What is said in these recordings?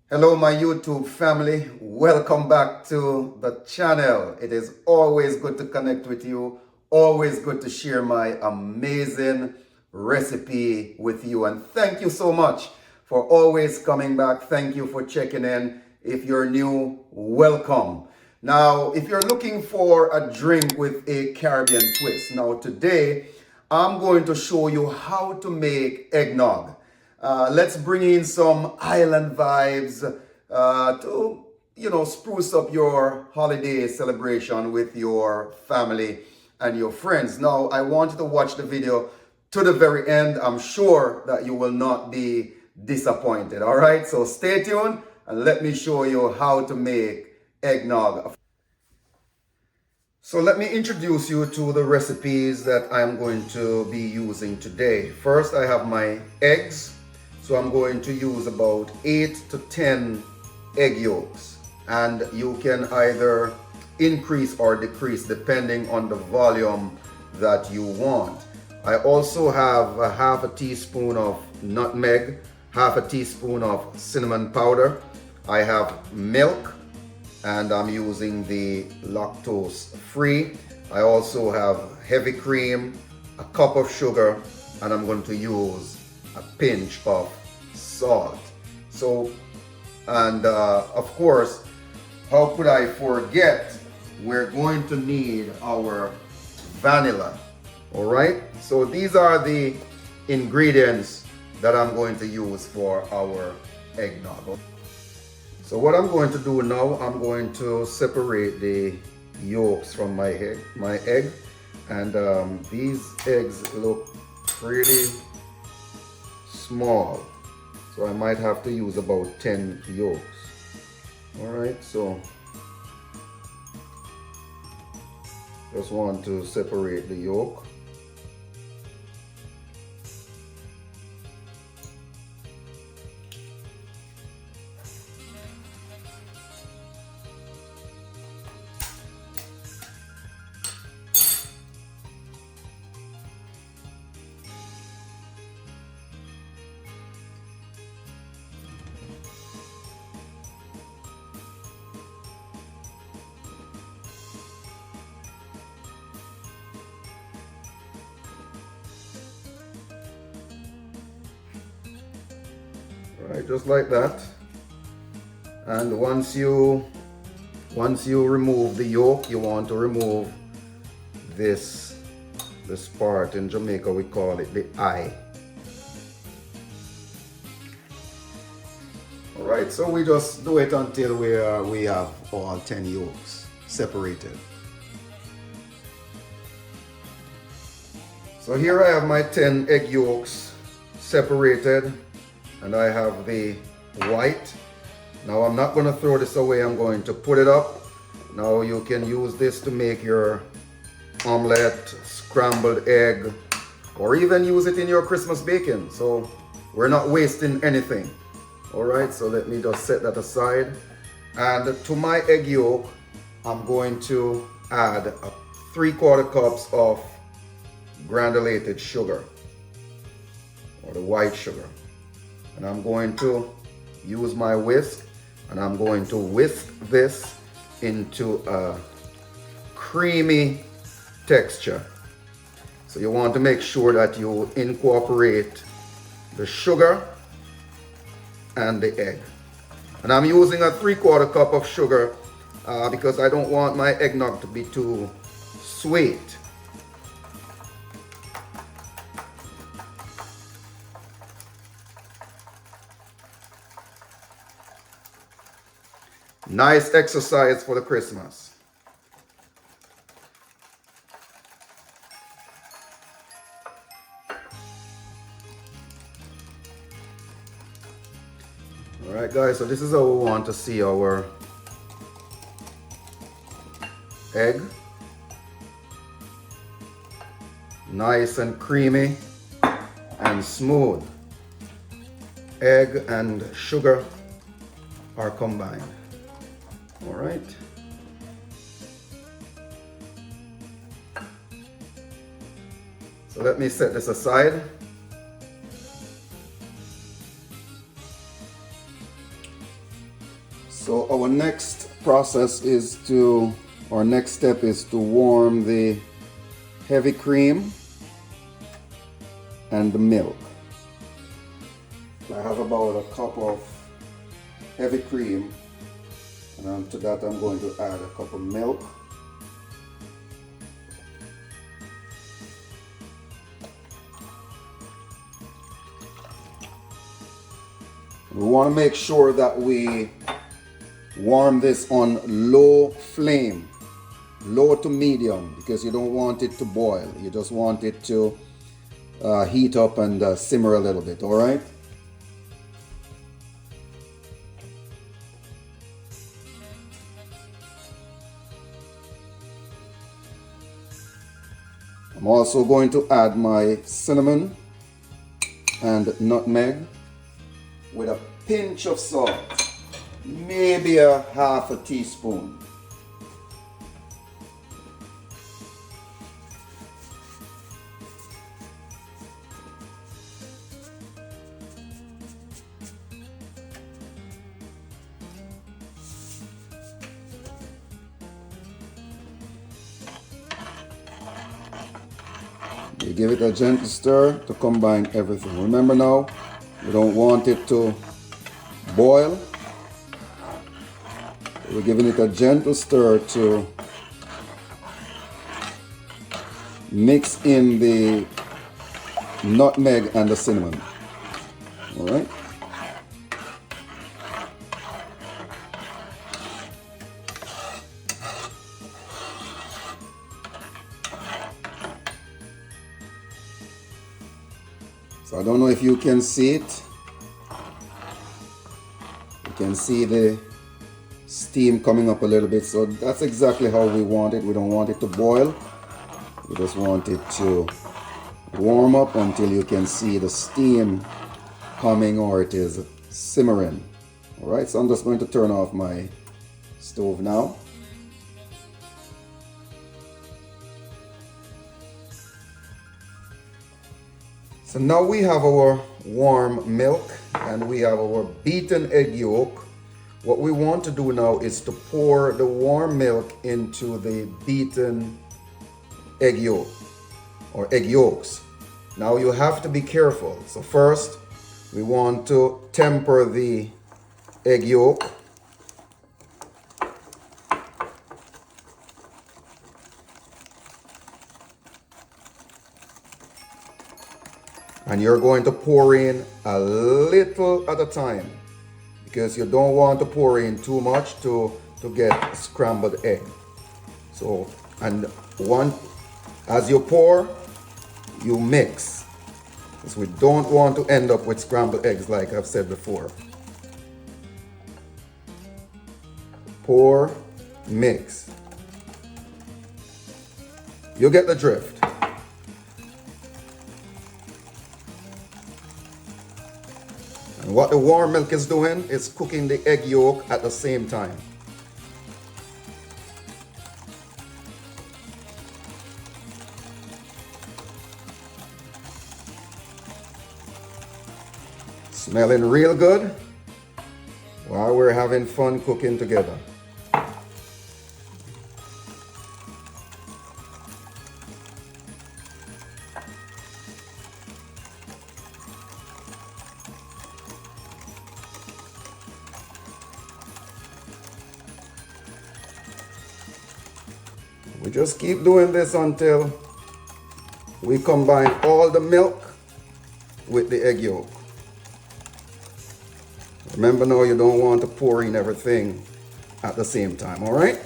Hello, my YouTube family. Welcome back to the channel. It is always good to connect with you. Always good to share my amazing recipe with you. And thank you so much for always coming back. Thank you for checking in. If you're new, welcome. Now, if you're looking for a drink with a Caribbean twist, now today I'm going to show you how to make eggnog. Let's bring in some island vibes to, spruce up your holiday celebration with your family and your friends. Now, I want you to watch the video to the very end. I'm sure that you will not be disappointed. All right, so stay tuned and let me show you how to make eggnog. So let me introduce you to the recipes that I'm going to be using today. First, I have my eggs. So I'm going to use about 8 to 10 egg yolks. And you can either increase or decrease depending on the volume that you want. I also have a half a teaspoon of nutmeg, half a teaspoon of cinnamon powder. I have milk, and I'm using the lactose free. I also have heavy cream, a cup of sugar, and I'm going to use a pinch of salt. So, and of course, how could I forget? We're going to need our vanilla. All right, so these are the ingredients that I'm going to use for our eggnog. So what I'm going to do now, I'm going to separate the yolks from my egg, and these eggs look pretty small, so I might have to use about 10 yolks. All right, so just want to separate the yolk. Right, just like that. And once you remove the yolk, you want to remove this part. In Jamaica we call it the eye. All right, so we just do it until we have all 10 yolks separated. So here I have my 10 egg yolks separated, and I have the white. Now I'm not going to throw this away, I'm going to put it up. Now you can use this to make your omelette, scrambled egg, or even use it in your Christmas bacon. So we're not wasting anything. All right, so let me just set that aside. And to my egg yolk, I'm going to add 3/4 cups of granulated sugar, or the white sugar. And I'm going to use my whisk, and I'm going to whisk this into a creamy texture. So you want to make sure that you incorporate the sugar and the egg. And I'm using a 3/4 cup of sugar because I don't want my eggnog to be too sweet. Nice exercise for the Christmas. All right, guys, so this is how we want to see our egg. Nice and creamy and smooth. Egg and sugar are combined. All right. So let me set this aside. So our next process is to, our next step is to warm the heavy cream and the milk. I have about a cup of heavy cream, and to that I'm going to add a cup of milk. We want to make sure that we warm this on low flame, low to medium, because you don't want it to boil. You just want it to heat up and simmer a little bit, all right? I'm also going to add my cinnamon and nutmeg with a pinch of salt, maybe a half a teaspoon. You give it a gentle stir to combine everything. Remember now, you don't want it to boil. We're giving it a gentle stir to mix in the nutmeg and the cinnamon. All right. So I don't know if you can see it. You can see the steam coming up a little bit. So that's exactly how we want it. We don't want it to boil. We just want it to warm up until you can see the steam coming, or it is simmering. All right, so I'm just going to turn off my stove now. So now we have our warm milk and we have our beaten egg yolk. What we want to do now is to pour the warm milk into the beaten egg yolk or egg yolks. Now you have to be careful. So first we want to temper the egg yolk. And you're going to pour in a little at a time, because you don't want to pour in too much to get scrambled egg. So, and as you pour, you mix, because we don't want to end up with scrambled eggs like I've said before. Pour, mix. You get the drift. And what the warm milk is doing is cooking the egg yolk at the same time. Smelling real good while we're having fun cooking together. We just keep doing this until we combine all the milk with the egg yolk. Remember now, you don't want to pour in everything at the same time, all right?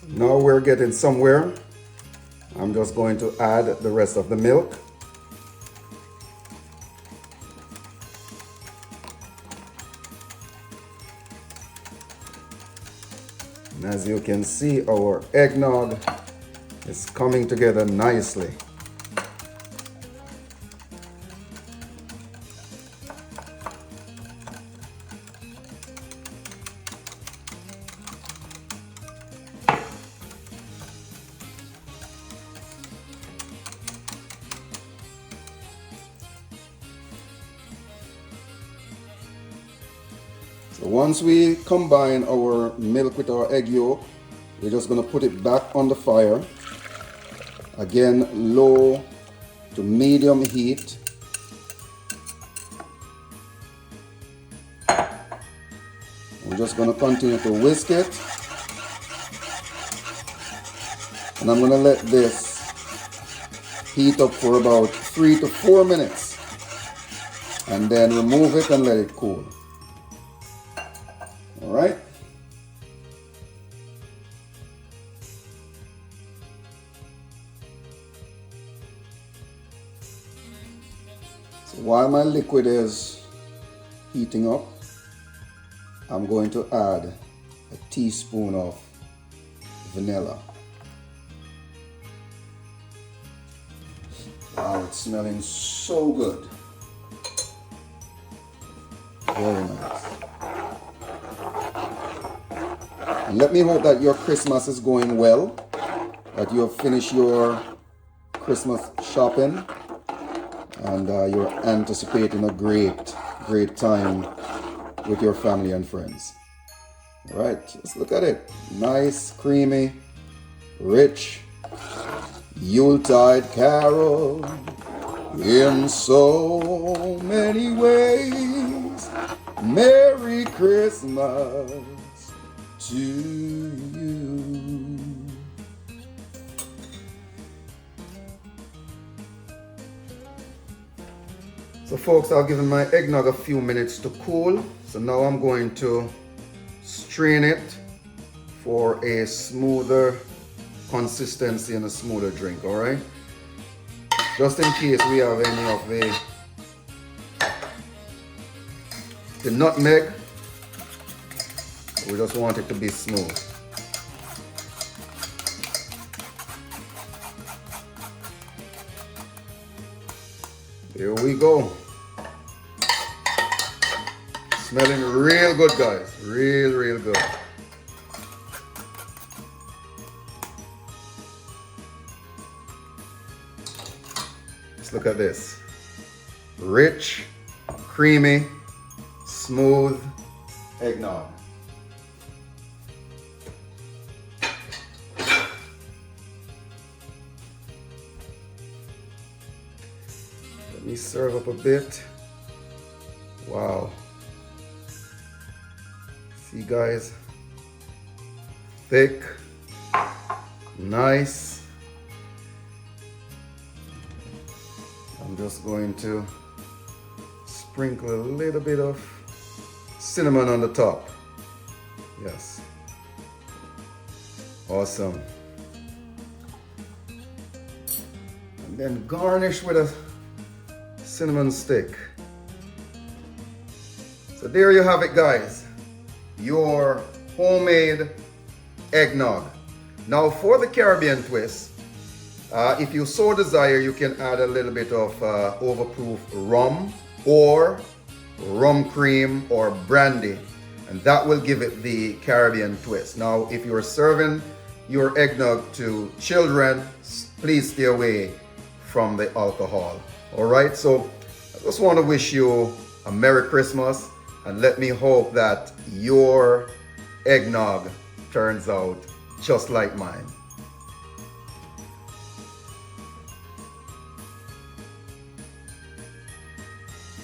Now we're getting somewhere. I'm just going to add the rest of the milk. And as you can see, our eggnog is coming together nicely. once we combine our milk with our egg yolk, we're just going to put it back on the fire. Again, low to medium heat. We're just going to continue to whisk it. And I'm going to let this heat up for about 3 to 4 minutes. And then remove it and let it cool. All right. So while my liquid is heating up, I'm going to add a teaspoon of vanilla. Wow, it's smelling so good. Very nice. And let me hope that your Christmas is going well, that you have finished your Christmas shopping, and you're anticipating a great time with your family and friends. All right, just look at it. Nice, creamy, rich Yuletide carol in so many ways. Merry Christmas to you. So folks, I've given my eggnog a few minutes to cool. So now I'm going to strain it for a smoother consistency and a smoother drink, all right? Just in case we have any of the nutmeg, we just want it to be smooth. Here we go. Smelling real good, guys. Real good. Let's look at this. Rich, creamy, smooth eggnog. Let me serve up a bit. Wow. See, guys, thick, nice. I'm just going to sprinkle a little bit of cinnamon on the top. Yes. Awesome. And then garnish with a cinnamon stick. So there you have it, guys. Your homemade eggnog. Now for the Caribbean twist, if you so desire, you can add a little bit of overproof rum or rum cream or brandy, and that will give it the Caribbean twist. Now if you're serving your eggnog to children, please stay away from the alcohol. All right, so I just want to wish you a Merry Christmas, and let me hope that your eggnog turns out just like mine.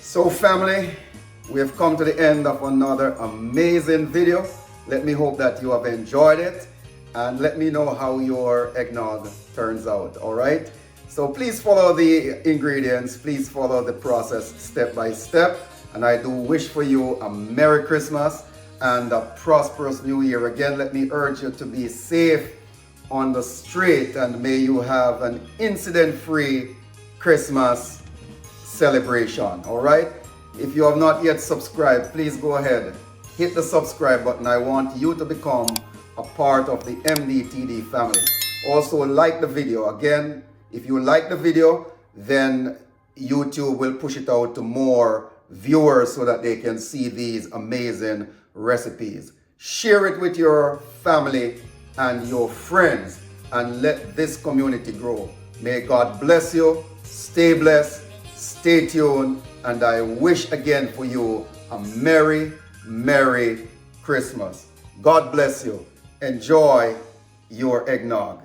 So family, we have come to the end of another amazing video. Let me hope that you have enjoyed it, and let me know how your eggnog turns out, all right? So please follow the ingredients, please follow the process step by step. And I do wish for you a Merry Christmas and a prosperous New Year. Again, let me urge you to be safe on the street, and may you have an incident-free Christmas celebration, all right? If you have not yet subscribed, please go ahead, hit the subscribe button. I want you to become a part of the MDTD family. Also, like the video. Again, if you like the video, then YouTube will push it out to more viewers so that they can see these amazing recipes. Share it with your family and your friends, and let this community grow. May God bless you. Stay blessed, stay tuned, and I wish again for you a Merry Merry Christmas. God bless you. Enjoy your eggnog.